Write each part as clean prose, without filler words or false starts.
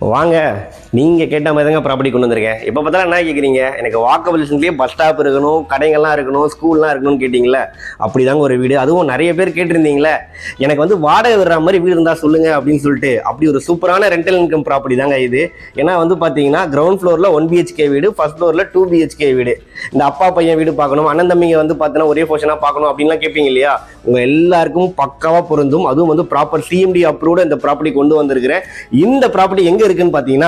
வாங்க, நீங்கள் கேட்ட மாதிரி தாங்க ப்ராப்பர்ட்டி கொண்டு வந்திருக்கேன். எப்போ பார்த்தாலும் என்ன கேட்குறீங்க, எனக்கு வாக்கபிள் டிஸ்டன்ஸ்லேயே பஸ் ஸ்டாப் இருக்கணும், கடைகள்லாம் இருக்கணும், ஸ்கூல்லாம் இருக்கணும்னு கேட்டிங்களே. அப்படி தாங்க ஒரு வீடு. அதுவும் நிறைய பேர் கேட்டிருந்தீங்களே, எனக்கு வந்து வாடகை விடுற மாதிரி வீடு இருந்தால் சொல்லுங்கள் அப்படின்னு சொல்லிட்டு. அப்படி ஒரு சூப்பரான ரெண்டல் இன்கம் ப்ராப்பர்ட்டி தாங்க இது. ஏன்னா வந்து பார்த்தீங்கன்னா கிரவுண்ட் ஃப்ளோரில் 1 BHK வீடு, ஃபர்ஸ்ட் ஃப்ளோரில் 2 BHK வீடு. இந்த அப்பா பையன் வீடு பார்க்கணும், அண்ணன் தம்பிங்க வந்து பார்த்தீங்கன்னா ஒரே போர்ஷனாக பார்க்கணும் அப்படின்லாம் கேட்பீங்க இல்லையா, உங்கள் எல்லாருக்கும் பக்காவாக பொருந்தும். அதுவும் வந்து ப்ராப்பர் CMD அப்ரூவ்டு இந்த ப்ராப்பர்ட்டி கொண்டு வந்திருக்கிறேன். இந்த ப்ராப்பர்ட்டி எங்கே இருக்குன்னு பார்த்தீங்கன்னா,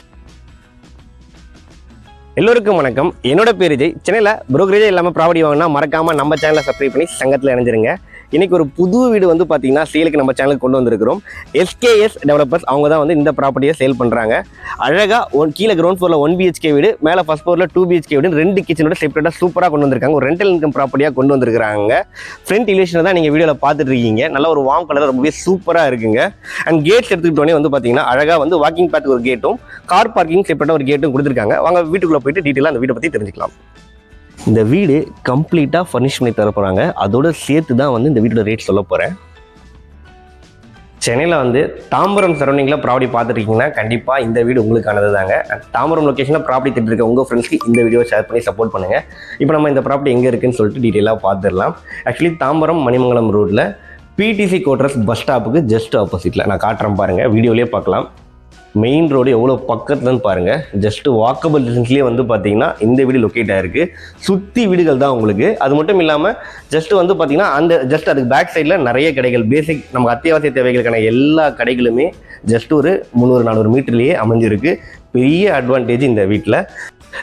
எல்லோருக்கும் வணக்கம். என்னோட பேர் விஜய். சென்னையில் புரோக்கரேஜே இல்லாமல் ப்ராப்பர்ட்டி வாங்கினா மறக்காமல் நம்ம சேனலை சப்ஸ்கிரைப் பண்ணி சங்கத்தில் இணைஞ்சிருங்க. இன்னைக்கு ஒரு புது வீடு வந்து பார்த்தீங்கன்னா சேலுக்கு நம்ம சேனலுக்கு கொண்டு வந்திருக்கிறோம். SKS டெவலப்பர்ஸ் அவங்க தான் வந்து இந்த ப்ராப்பர்ட்டியை சேல் பண்ணுறாங்க. அழகாக கீழே கிரவுண்ட் ஃப்ளோரில் 1 BHK வீடு, மேலே ஃபர்ஸ்ட் ஃப்ளோரில் 2 BHK வீடு, 2 கிச்சனோட செப்பரேட்டாக சூப்பராக கொண்டு வந்திருக்காங்க. ஒரு ரெண்டல் இன்கம் ப்ராப்பர்ட்டியாக கொண்டு வந்திருக்காங்க. ஃப்ரண்ட் எலிவேஷனை தான் நீங்கள் வீடியோவில் பார்த்துட்டு இருக்கீங்க. நல்ல ஒரு வார்ம் கலர், ரொம்பவே சூப்பராக இருக்குங்க. அண்ட் கேட்ஸ் எடுத்துக்கிட்டோன்னே வந்து பார்த்தீங்கன்னா அழகாக வந்து வாக்கிங் பாத்துக்கு ஒரு கேட்டும், கார் பார்க்கிங் செப்பரேட்டாக ஒரு கேட்டும் கொடுத்துருக்காங்க. வாங்க வீட்டுக்குள்ளே போயிட்டு டீட்டெயிலாக அந்த வீட்டை பற்றி தெரிஞ்சுக்கலாம். இந்த வீடு கம்ப்ளீட்டாக ஃபர்னிஷ் பண்ணி தர போகிறாங்க. அதோட சேர்த்து தான் வந்து இந்த வீட்டோட ரேட் சொல்ல போகிறேன். சென்னையில் வந்து தாம்பரம் சரௌண்டிங்கில் ப்ராப்பர்ட்டி பார்த்துருக்கீங்கன்னா கண்டிப்பாக இந்த வீடு உங்களுக்கானது தாங்க. தாம்பரம் லொக்கேஷனில் ப்ராப்பர்ட்டி திட்டு இருக்க உங்கள் ஃப்ரெண்ட்ஸ்க்கு இந்த வீடியோ ஷேர் பண்ணி சப்போர்ட் பண்ணுங்கள். இப்போ நம்ம இந்த ப்ராப்பர்ட்டி எங்கே இருக்குன்னு சொல்லிட்டு டீட்டெயிலாக பார்த்துடலாம். ஆக்சுவலி தாம்பரம் மணிமங்கலம் ரோட்டில் PTC கோட்ரஸ் பஸ் ஸ்டாப்புக்கு ஜஸ்ட் ஆப்போசிட்டில் நான் காட்டுறேன் பாருங்கள், வீடியோலேயே பார்க்கலாம். மெயின் ரோடு எவ்வளோ பக்கத்துலன்னு பாருங்கள். ஜஸ்ட் வாக்கபிள் டிஸ்டன்ஸ்லேயே வந்து பார்த்தீங்கன்னா இந்த வீடு லொக்கேட் ஆகிருக்கு. சுற்றி வீடுகள் தான் உங்களுக்கு. அது மட்டும் இல்லாமல் ஜஸ்ட் வந்து பார்த்தீங்கன்னா ஜஸ்ட் அதுக்கு பேக் சைடில் நிறைய கடைகள், பேசிக் நமக்கு அத்தியாவசிய தேவைகளுக்கான எல்லா கடைகளுமே ஜஸ்ட் ஒரு 300-400 மீட்டர்லேயே அமைஞ்சிருக்கு. பெரிய அட்வான்டேஜ் இந்த வீட்டில்.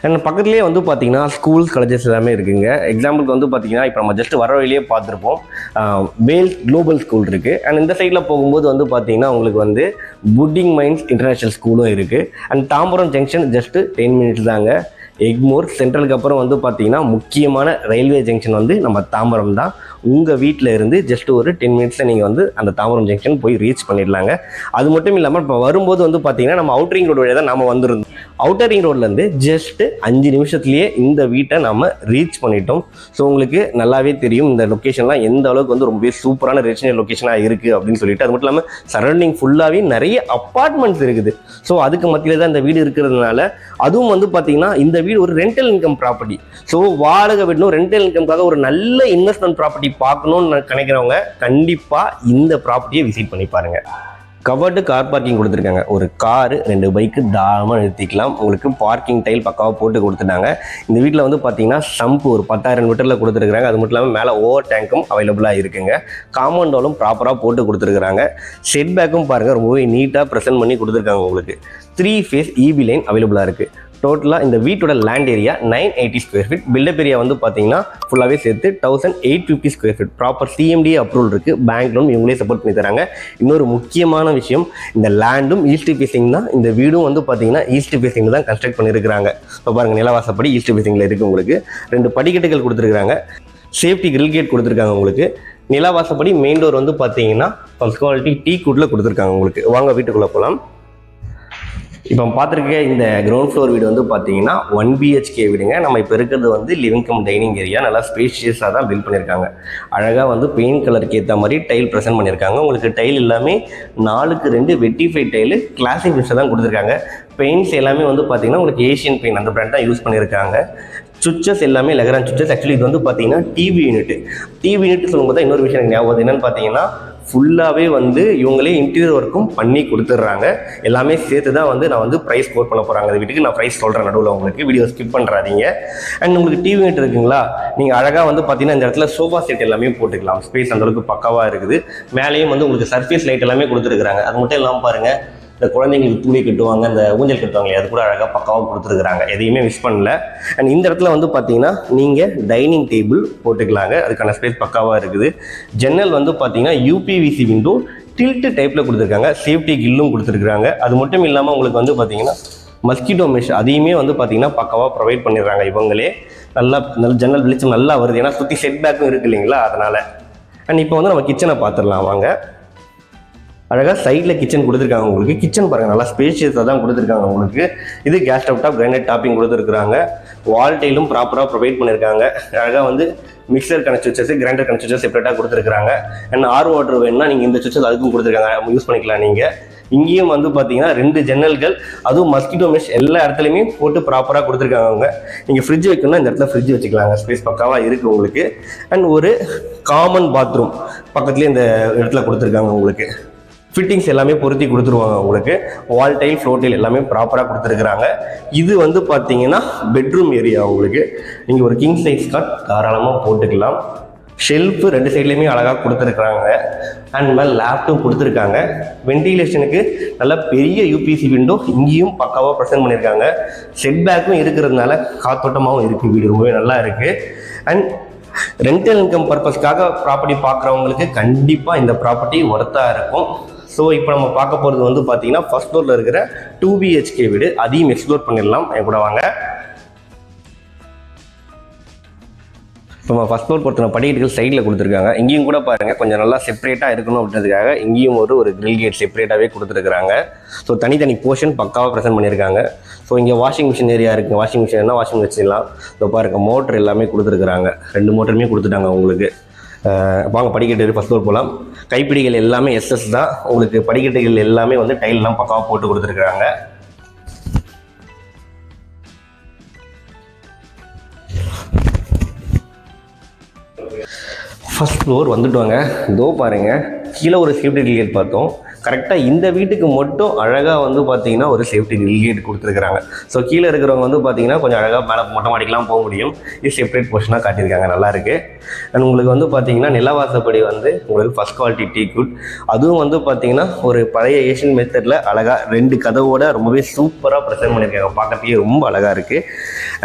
அண்ட் பக்கத்துலேயே வந்து பார்த்தீங்கன்னா ஸ்கூல்ஸ், காலேஜஸ் எல்லாமே இருக்குங்க. எக்ஸாம்பிளுக்கு வந்து பார்த்தீங்கன்னா இப்போ நம்ம ஜஸ்ட் வர வழியிலே பார்த்துருப்போம், வேல் குளோபல் ஸ்கூல் இருக்குது. அண்ட் இந்த சைடில் போகும்போது வந்து பார்த்தீங்கன்னா உங்களுக்கு வந்து புட்டிங் மைன்ஸ் இன்டர்நேஷ்னல் ஸ்கூலும் இருக்குது. And Tambaram junction just 10 minutes தாங்க. எக்மோர் சென்ட்ரலுக்கு அப்புறம் வந்து பார்த்தீங்கன்னா முக்கியமான ரயில்வே ஜங்ஷன் வந்து நம்ம தாம்பரம் தான். உங்கள் வீட்டில் இருந்து ஜஸ்ட் ஒரு 10 மினிட்ஸில் நீங்கள் வந்து அந்த தாம்பரம் ஜங்ஷன் போய் ரீச் பண்ணிடலாங்க. அது மட்டும் இல்லாமல் இப்போ வரும்போது வந்து பார்த்தீங்கன்னா நம்ம அவுட்டர் ரிங் ரோடு வழியாக தான் நம்ம வந்துருந்தோம். அவுட்டர் ரிங் ரோட்லேருந்து ஜஸ்ட்டு 5 நிமிஷத்துலேயே இந்த வீட்டை நம்ம ரீச் பண்ணிட்டோம். ஸோ உங்களுக்கு நல்லாவே தெரியும் இந்த லொக்கேஷன்லாம் எந்த அளவுக்கு வந்து ரொம்பவே சூப்பரான ரெசிடென்ஷியல் லொக்கேஷனாக இருக்குது அப்படின்னு சொல்லிட்டு. அது மட்டும் இல்லாமல் சரௌண்டிங் ஃபுல்லாகவே நிறைய அப்பார்ட்மெண்ட்ஸ் இருக்குது. ஸோ அதுக்கு மத்தியில் தான் இந்த வீடு இருக்கிறதுனால, அதுவும் வந்து பார்த்தீங்கன்னா இந்த வீடு ஒரு ரெண்டல் இன்கம் ப்ராப்பர்ட்டி. ஸோ வாடகை விடணும், ரெண்டல் இன்கம்காக ஒரு நல்ல இன்வெஸ்ட்மெண்ட் ப்ராப்பர்ட்டி பார்க்கணும்னு நினைக்கிறவங்க கண்டிப்பாக இந்த ப்ராப்பர்ட்டியை விசிட் பண்ணி பாருங்கள். கவர்டு கார் பார்க்கிங் கொடுத்துருக்காங்க. ஒரு காரு 2 பைக்கு தாராளமாக நிறுத்திக்கலாம். உங்களுக்கு பார்க்கிங் டைல் பக்காவாக போட்டு கொடுத்துட்டாங்க. இந்த வீட்டில் வந்து பார்த்தீங்கன்னா சம்பு ஒரு 10,000 லிட்டரில் கொடுத்துருக்காங்க. அது மட்டும் இல்லாமல் மேலே ஓவர் டேங்க்கும் அவைலபிளாக இருக்குங்க. காம்பவுண்டாலும் ப்ராப்பராக போட்டு கொடுத்துருக்குறாங்க. செட் பேக்கும் பாருங்கள், ரொம்பவே நீட்டாக ப்ரெசென்ட் பண்ணி கொடுத்துருக்காங்க. உங்களுக்கு 3 ஃபேஸ் EB லைன் அவைலபிளாக இருக்குது. டோட்டலாக இந்த வீட்டோட land area 980 square feet. Built up area வந்து பார்த்தீங்கன்னா ஃபுல்லாகவே சேர்த்து 1850 square feet. Proper CMD approval இருக்குது. பேங்க் லோன் இவங்களே சப்போர்ட் பண்ணி தராங்க. இன்னொரு முக்கியமான விஷயம், இந்த லேண்டும் ஈஸ்ட் ஃபேசிங் தான். இந்த வீடும் வந்து பார்த்தீங்கன்னா ஈஸ்ட் ஃபேசிங் தான் கன்ஸ்ட்ரக்ட் பண்ணியிருக்கிறாங்க. இப்போ பாருங்கள், நிலவாசப்படி ஈஸ்ட் ஃபேசிங்கில் இருக்குது. உங்களுக்கு 2 படிக்கட்டுகள் கொடுத்துருக்காங்க. சேஃப்டி கிரில் கேட் கொடுத்துருக்காங்க. உங்களுக்கு நிலவாசப்படி மெயின் டோர் வந்து பார்த்தீங்கன்னா ஃபர்ஸ்ட் குவாலிட்டி டீ குட்டில் கொடுத்துருக்காங்க. உங்களுக்கு வாங்க வீட்டுக்குள்ளே போகலாம். இப்போ பார்த்துருக்க இந்த கிரவுண்ட் ஃப்ளோர் வீடு வந்து பார்த்தீங்கன்னா 1 BHK வீடுங்க. நம்ம இப்போ இருக்கிறது வந்து லிவிங் கம் டைனிங் ஏரியா. நல்லா ஸ்பேஷியஸாக தான் பில்ட் பண்ணியிருக்காங்க. அழகாக வந்து பெயிண்ட் கலருக்கு ஏற்ற மாதிரி டைல் ப்ரெசென்ட் பண்ணியிருக்காங்க. உங்களுக்கு டைல் எல்லாமே 4க்கு 2 வெட்டிஃபை டைலு கிளாசிக் ஃபினிஷை தான் கொடுத்துருக்காங்க. பெயிண்ட்ஸ் எல்லாமே வந்து பார்த்தீங்கன்னா உங்களுக்கு ஏஷியன் பெயிண்ட் அந்த பிராண்ட் தான் யூஸ் பண்ணியிருக்காங்க. சுவிச்சஸ் எல்லாமே லெக்ரான் சுவிச்சஸ். ஆக்சுவலி இது வந்து பார்த்தீங்கன்னா டிவி யூனிட் சொல்லும்போது தான் இன்னொரு விஷயம் எனக்கு ஞாபகம் என்னென்னு பார்த்தீங்கன்னா, ஃபுல்லாகவே வந்து இவங்களே இன்டீரியர் ஒர்க்கும் பண்ணி கொடுத்துட்றாங்க. எல்லாமே சேர்த்து தான் வந்து நான் வந்து ப்ரைஸ் கோட் பண்ண போகிறாங்க. அந்த வீட்டுக்கு நான் ப்ரைஸ் சொல்கிறேன் நடுவில், உங்களுக்கு வீடியோ ஸ்கிப் பண்ணுறாதீங்க. அண்ட் உங்களுக்கு டிவி யூனிட் இருக்குங்களா, நீங்கள் அழகாக வந்து பார்த்தீங்கன்னா இந்த இடத்துல சோஃபா செட் எல்லாமே போட்டுக்கலாம். ஸ்பேஸ் அந்தளவுக்கு பக்காவாக இருக்குது. மேலேயும் வந்து உங்களுக்கு சர்ஃபேஸ் லைட் எல்லாமே கொடுத்துருக்குறாங்க. அது மட்டும் இல்லாமல் பாருங்கள், இந்த குழந்தைங்களுக்கு தூளி கட்டுவாங்க, இந்த ஊஞ்சல் கட்டுவாங்க, அது கூட அழகாக பக்காவாக கொடுத்துருக்குறாங்க. எதையுமே மிஸ் பண்ணல. அண்ட் இந்த இடத்துல வந்து பார்த்தீங்கன்னா நீங்கள் டைனிங் டேபிள் போட்டுக்கலாங்க. அதுக்கான ஸ்பேஸ் பக்காவாக இருக்குது. ஜன்னல் வந்து பார்த்தீங்கன்னா UPVC விண்டோ டில்ட்டு டைப்பில் கொடுத்துருக்காங்க. சேஃப்டி கில்லும் கொடுத்துருக்குறாங்க. அது மட்டும் இல்லாமல் உங்களுக்கு வந்து பார்த்தீங்கன்னா மஸ்கிட்டோ மெஷ் அதையுமே வந்து பார்த்தீங்கன்னா பக்காவாக ப்ரொவைட் பண்ணிடுறாங்க இவங்களே. நல்ல ஜன்னல் வெளிச்சம் நல்லா வருது, ஏன்னா சுற்றி செட் பேக்கும் இருக்குது இல்லைங்களா, அதனால். அண்ட் இப்போ வந்து நம்ம கிச்சனை பார்த்துடலாம் வாங்க. அழகாக சைடில் கிச்சன் கொடுத்துருக்காங்க. உங்களுக்கு கிச்சன் பாருங்கள், நல்லா ஸ்பேஷியஸாக தான் கொடுத்துருக்காங்க. உங்களுக்கு இது gas stove top granite topping கொடுத்துருக்குறாங்க. வால் டைலும் ப்ராப்பராக ப்ரொவைட் பண்ணியிருக்காங்க. அழகாக வந்து மிக்சருக்கான சுவிச்சஸ், கிரைண்டருக்கான சுவிச்சஸ் செப்பரேட்டாக கொடுத்துருக்காங்க. அண்ட் ஆர் வாட்டர் வேணும்னா நீங்கள் இந்த சுவிச்சஸ் அதுக்கும் கொடுத்துருக்காங்க, யூஸ் பண்ணிக்கலாம் நீங்கள். இங்கேயும் வந்து பார்த்தீங்கன்னா 2 ஜன்னல்கள், அதுவும் மஸ்கிட்டோ மெஷ் எல்லா இடத்துலையுமே போட்டு ப்ராப்பராக கொடுத்துருக்காங்க அவங்க. நீங்கள் ஃப்ரிட்ஜ் வைக்கணும்னா இந்த இடத்துல ஃப்ரிட்ஜ் வச்சுக்கலாங்க, ஸ்பேஸ் பக்காவாக இருக்குது உங்களுக்கு. அண்ட் ஒரு காமன் பாத்ரூம் பக்கத்துலேயே இந்த இடத்துல கொடுத்துருக்காங்க உங்களுக்கு. ஃபிட்டிங்ஸ் எல்லாமே பொருத்தி கொடுத்துருவாங்க உங்களுக்கு. வால் டைல், ஃப்ளோர் டைல் எல்லாமே ப்ராப்பராக கொடுத்துருக்குறாங்க. இது வந்து பார்த்தீங்கன்னா பெட்ரூம் ஏரியா உங்களுக்கு. நீங்கள் ஒரு கிங் சைஸ் காட் தாராளமாக போட்டுக்கலாம். ஷெல்ஃபு 2 சைட்லேயுமே அழகாக கொடுத்துருக்குறாங்க. அண்ட் மேலே லேப்டும் கொடுத்துருக்காங்க. வென்டிலேஷனுக்கு நல்ல பெரிய யூபிசி விண்டோ இங்கேயும் பக்காவாக ப்ரெசென்ட் பண்ணியிருக்காங்க. செட் பேக்கும் இருக்கிறதுனால காத்தோட்டமாகவும் இருக்குது, வீடு ரொம்பவே நல்லா இருக்குது. அண்ட் ரெண்டல் இன்கம் பர்பஸ்க்காக ப்ராப்பர்ட்டி பார்க்குறவங்களுக்கு கண்டிப்பாக இந்த ப்ராப்பர்ட்டி ஒர்த்தாக இருக்கும். ஸோ இப்போ நம்ம பார்க்க போகிறது வந்து பார்த்தீங்கன்னா ஃபர்ஸ்ட் ஃப்ளோரில் இருக்கிற 2 BHK வீடு. அதையும் எக்ஸ்ப்ளோர் பண்ணிடலாம், என் கூட வாங்க. இப்போ நம்ம ஃபஸ்ட் ஃப்ளோர் பொறுத்தன படிக்கட்டுகள் சைடில் கொடுத்துருக்காங்க. இங்கேயும் கூட பாருங்கள் கொஞ்சம் நல்லா செப்பரேட்டாக இருக்கணும் அப்படின்றதுக்காக இங்கேயும் ஒரு கிரில் கேட் செப்பரேட்டாகவே கொடுத்துருக்குறாங்க. ஸோ தனித்தனி போர்ஷன் பக்காவாக ப்ரெசென்ட் பண்ணியிருக்காங்க. ஸோ இங்கே வாஷிங் மிஷின் ஏரியா இருக்குது. வாஷிங் மிஷின்னா வாஷிங் வச்சிடலாம். இப்போ பாருங்கள் மோட்டர் எல்லாமே கொடுத்துருக்குறாங்க. 2 மோட்டருமே கொடுத்துட்டாங்க உங்களுக்கு. வாங்க படிக்கட்டு ஃபஸ்ட் ஃப்ளோர் போகலாம். கைப்பிடிகள் எல்லாமே எஸ்எஸ் தான் உங்களுக்கு. படிக்கட்டுகள் எல்லாமே வந்து டைல்லாம் பக்காவாக போட்டு கொடுத்துருக்குறாங்க. ஃபர்ஸ்ட் ஃப்ளோர் வந்துட்டோங்க. இதோ பாருங்கள், கீழே ஒரு சேஃப்டி கிரில் பார்த்தோம். கரெக்டாக இந்த வீட்டுக்கு மட்டும் அழகாக வந்து பார்த்தீங்கன்னா ஒரு சேஃப்டி கிரில் கொடுத்துருக்குறாங்க. ஸோ கீழே இருக்கிறவங்க வந்து பார்த்தீங்கன்னா கொஞ்சம் அழகாக மேலே மொட்டை மாடிக்கெலாம் போக முடியும். இது செப்பரேட் போர்ஷனாக காட்டியிருக்காங்க, நல்லாயிருக்கு. அண்ட் உங்களுக்கு வந்து பார்த்தீங்கன்னா நிலவாசப்படி வந்து உங்களுக்கு ஃபஸ்ட் குவாலிட்டி டீ குட். அதுவும் வந்து பார்த்தீங்கன்னா ஒரு பழைய ஏஷியன் மெத்தடில் அழகாக 2 கதவோட ரொம்பவே சூப்பராக ப்ரெசென்ட் பண்ணியிருக்காங்க. பார்க்கறதுக்கே ரொம்ப அழகாக இருக்குது.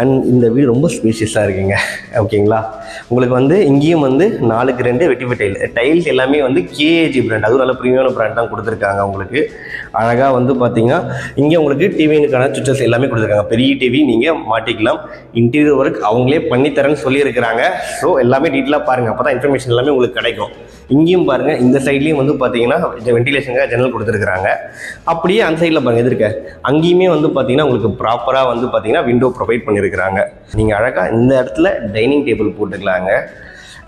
அண்ட் இந்த வீடு ரொம்ப ஸ்பேஷியஸாக இருக்குங்க, ஓகேங்களா. உங்களுக்கு வந்து இங்கேயும் வந்து 4க்கு 2 வெட்டிஃபை டைல்ஸ் எல்லாமே வந்து கேஏஜி பிராண்ட், அதுவும் நல்ல ப்ரீமியமான பிராண்ட் தான் கொடுத்துருக்காங்க உங்களுக்கு. அழகாக வந்து பார்த்தீங்கன்னா இங்கே உங்களுக்கு டிவிக்கான சுவிச்சஸ் எல்லாமே கொடுத்துருக்காங்க. பெரிய டிவி நீங்கள் மாட்டிக்கலாம். இன்டீரியர் ஒர்க் அவங்களே பண்ணித்தரேன்னு சொல்லியிருக்கிறாங்க. ஸோ எல்லாமே டீட்டெயிலாக பாருங்கள், அப்போ தான் இன்ஃபர்மேஷன் எல்லாமே உங்களுக்கு கிடைக்கும். இங்கேயும் பாருங்கள், இந்த சைட்லேயும் வந்து பார்த்தீங்கன்னா வென்டிலேஷனுக்காக ஜன்னல் கொடுத்துருக்குறாங்க. அப்படியே அந்த சைடில் பாருங்கள் எதிர்க்க அங்கேயுமே வந்து பார்த்தீங்கன்னா உங்களுக்கு ப்ராப்பராக வந்து பார்த்தீங்கன்னா விண்டோ ப்ரொவைட் பண்ணியிருக்கிறாங்க. நீங்கள் அழகாக இந்த இடத்துல டைனிங் டேபிள் போட்டுக்கலாங்க.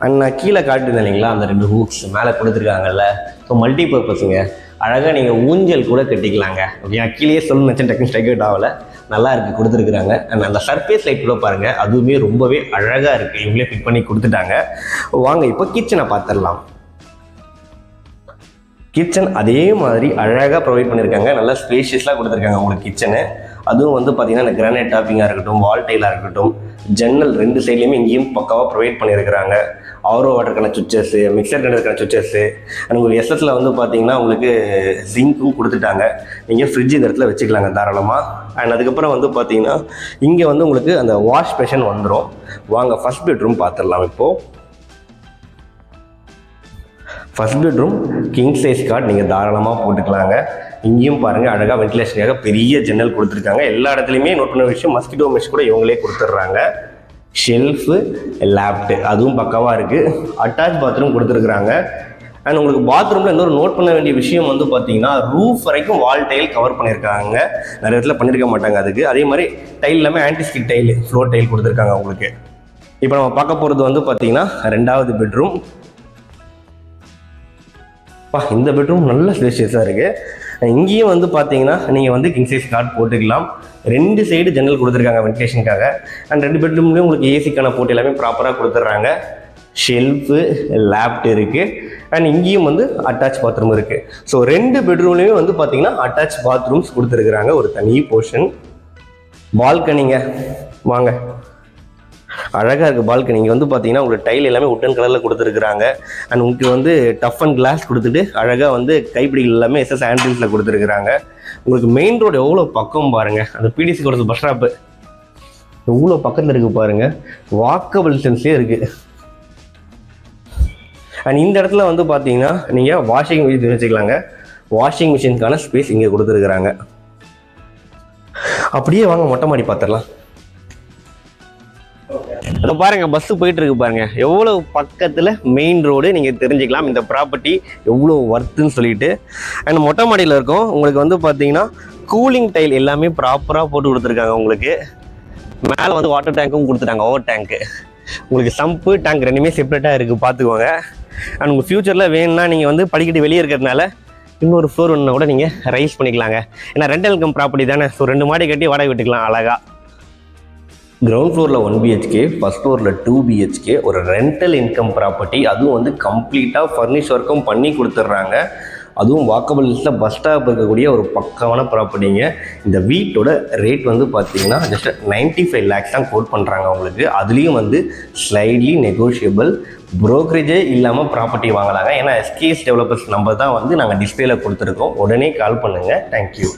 அண்ட் நான் கீழே காட்டிருந்தேன் இல்லைங்களா, அந்த 2 ஹூக்ஸ் மேலே கொடுத்துருக்காங்கல்ல. ஸோ மல்டி பர்பஸுங்க, அழகாக நீங்கள் ஊஞ்சல் கூட கட்டிக்கலாங்க. ஓகே, கீழே சொல்லணும்னு நினச்சேன், டக்குனு ஸ்ட்ரைக் அவுட் ஆகலை. நல்லா இருக்குது கொடுத்துருக்குறாங்க. அண்ட் அந்த சர்ஃபேஸ் லைட் கூட பாருங்கள், அதுவுமே ரொம்பவே அழகாக இருக்குது. இவங்களே ஃபிட் பண்ணி கொடுத்துட்டாங்க. வாங்க இப்போ கிச்சனை பார்த்துடலாம். கிச்சன் அதே மாதிரி அழகாக ப்ரொவைட் பண்ணியிருக்காங்க. நல்லா ஸ்பேஷியஸாக கொடுத்துருக்காங்க உங்களுக்கு கிச்சனு. அதுவும் வந்து பார்த்தீங்கன்னா இந்த கிரானைட் டாப்பிங்காக இருக்கட்டும், வால் டைலாக இருக்கட்டும், ஜன்னல் 2 சைட்லேயுமே இங்கேயும் பக்காவாக ப்ரொவைட் பண்ணியிருக்கிறாங்க. ஆரோ வாட்டருக்கான சுவிச்சஸ்ஸு, மிக்சர் கிரைண்டருக்கான சுவிச்சஸ்ஸு. அண்ட் உங்களுக்கு எஸ்எஸ்ல வந்து பார்த்தீங்கன்னா உங்களுக்கு ஜிங்க்கும் கொடுத்துட்டாங்க. நீங்கள் ஃப்ரிட்ஜ் இந்த இடத்துல வச்சுக்கலாங்க தாராளமாக. அண்ட் அதுக்கப்புறம் வந்து பார்த்தீங்கன்னா இங்கே வந்து உங்களுக்கு அந்த வாஷ் பேஷன் வந்துடும். வாங்க ஃபர்ஸ்ட் பெட்ரூம் பார்த்துடலாம். இப்போது first bedroom king size cot நீங்கள் தாராளமாக போட்டுக்கலாங்க. இங்கேயும் பாருங்கள் அழகாக வென்டிலேஷனுக்காக பெரிய ஜன்னல் கொடுத்துருக்காங்க. எல்லா இடத்துலையுமே நோட் பண்ண விஷயம், மஸ்கிட்டோ மெஷ் கூட இவங்களே கொடுத்துட்றாங்க. ஷெல்ஃபு, லேப்டு அதுவும் பக்காவாக இருக்குது. அட்டாச் பாத்ரூம் கொடுத்துருக்குறாங்க. அண்ட் உங்களுக்கு பாத்ரூமில் இன்னொரு நோட் பண்ண வேண்டிய விஷயம் வந்து பார்த்தீங்கன்னா ரூஃப் வரைக்கும் வால் டைல் கவர் பண்ணியிருக்காங்க. நிறைய இடத்துல பண்ணியிருக்க மாட்டாங்க அதுக்கு. அதே மாதிரி டைல் எல்லாமே ஆன்டிஸ்கிட் டைல், ஃப்ளோர் டைல் கொடுத்துருக்காங்க உங்களுக்கு. இப்போ நம்ம பார்க்க போகிறது வந்து பார்த்தீங்கன்னா 2வது பெட்ரூம். இந்த பெட்ரூம் நல்ல ஸ்பேஷியஸாக இருக்குது. இங்கேயும் வந்து பார்த்தீங்கன்னா நீங்கள் வந்து கிங் சைஸ் காட் போட்டுக்கலாம். 2 சைடு ஜன்னல் கொடுத்துருக்காங்க வென்டிலேஷனுக்காக. அண்ட் 2 பெட்ரூம்லேயும் உங்களுக்கு ஏசிக்கான போட்டு எல்லாமே ப்ராப்பராக கொடுத்துட்றாங்க. ஷெல்ஃபு, லேப்ட் இருக்குது. அண்ட் இங்கேயும் வந்து அட்டாச் பாத்ரூம் இருக்குது. ஸோ 2 பெட்ரூம்லேயுமே வந்து பார்த்தீங்கன்னா அட்டாச் பாத்ரூம்ஸ் கொடுத்துருக்குறாங்க. ஒரு தனி போர்ஷன். பால்கனிங்க, வாங்க அழகாக இருக்குது பால்கனி. இங்கே வந்து பார்த்தீங்கன்னா உங்களுக்கு டைல் எல்லாமே உட்டன் கலரில் கொடுத்துருக்குறாங்க. அண்ட் உங்களுக்கு வந்து டஃப் அண்ட் கிளாஸ் கொடுத்துட்டு அழகாக வந்து கைப்பிடிகள் எல்லாமே எஸ்எஸ் ஹேண்டில்ஸில் கொடுத்துருக்குறாங்க. உங்களுக்கு மெயின் ரோடு எவ்வளோ பக்கம் பாருங்கள். அந்த பிடிசி கொடுத்த பஸ் ஸ்டாப்பு எவ்வளோ பக்கத்தில் இருக்குது பாருங்கள். வாக்கபிள் டிஸ்டன்ஸ்லேயே இருக்குது. அண்ட் இந்த இடத்துல வந்து பார்த்தீங்கன்னா நீங்கள் வாஷிங் மிஷின் வச்சுக்கலாங்க. வாஷிங் மிஷினுக்கான ஸ்பேஸ் இங்கே கொடுத்துருக்குறாங்க. அப்படியே வாங்க மொட்டை மாடி பார்த்துடலாம். அதை பாருங்கள், பஸ்ஸு போயிட்டுருக்கு பாருங்கள். எவ்வளோ பக்கத்தில் மெயின் ரோடு நீங்கள் தெரிஞ்சுக்கலாம் இந்த ப்ராப்பர்ட்டி எவ்வளோ ஒர்த்துன்னு சொல்லிட்டு. அண்ட் மொட்டை மாடியில் இருக்கும். உங்களுக்கு வந்து பார்த்தீங்கன்னா கூலிங் டைல் எல்லாமே ப்ராப்பராக போட்டு கொடுத்துருக்காங்க உங்களுக்கு. மேலே வந்து வாட்டர் டேங்க்கும் கொடுத்துட்டாங்க, ஓவர் டேங்க்கு. உங்களுக்கு சம்பு டேங்க் ரெண்டுமே செப்பரேட்டாக இருக்குது பார்த்துக்கோங்க. அண்ட் உங்கள் ஃப்யூச்சரில் வேணும்னா நீங்கள் வந்து படிக்கட்டு வெளியே இருக்கிறதுனால இன்னொரு ஃப்ளோர் ஒன்று கூட நீங்கள் ரைஸ் பண்ணிக்கலாங்க. ஏன்னா ரெண்டல் இன்கம் ப்ராப்பர்ட்டி தானே, ஸோ 2 மாடி கட்டி வாடகை விட்டுக்கலாம் அழகாக. கிரவுண்ட் ஃப்ளோரில் 1 BHK, ஃபஸ்ட் ஃப்ளோரில் 2 BHK, ஒரு ரெண்டல் இன்கம் ப்ராப்பர்ட்டி. அதுவும் வந்து கம்ப்ளீட்டாக ஃபர்னிஷ் ஒர்க்கும் பண்ணி கொடுத்துட்றாங்க. அதுவும் வாக்கபிள் லிஸ்ட்டில் பஸ் ஸ்டாப் இருக்கக்கூடிய ஒரு பக்காவான ப்ராப்பர்ட்டிங்க. இந்த வீட்டோட ரேட் வந்து பார்த்தீங்கன்னா ஜஸ்ட் 95 lakhs தான் கோட் பண்ணுறாங்க உங்களுக்கு. அதுலேயும் வந்து ஸ்லைட்லி நெகோஷியபிள், ப்ரோக்கரேஜே இல்லாமல் ப்ராப்பர்ட்டி வாங்கலாங்க. ஏன்னா SKS டெவலப்பர்ஸ் நம்பர் தான் வந்து நாங்கள் டிஸ்பிளேல கொடுத்துருக்கோம். உடனே கால் பண்ணுங்கள். தேங்க்யூ.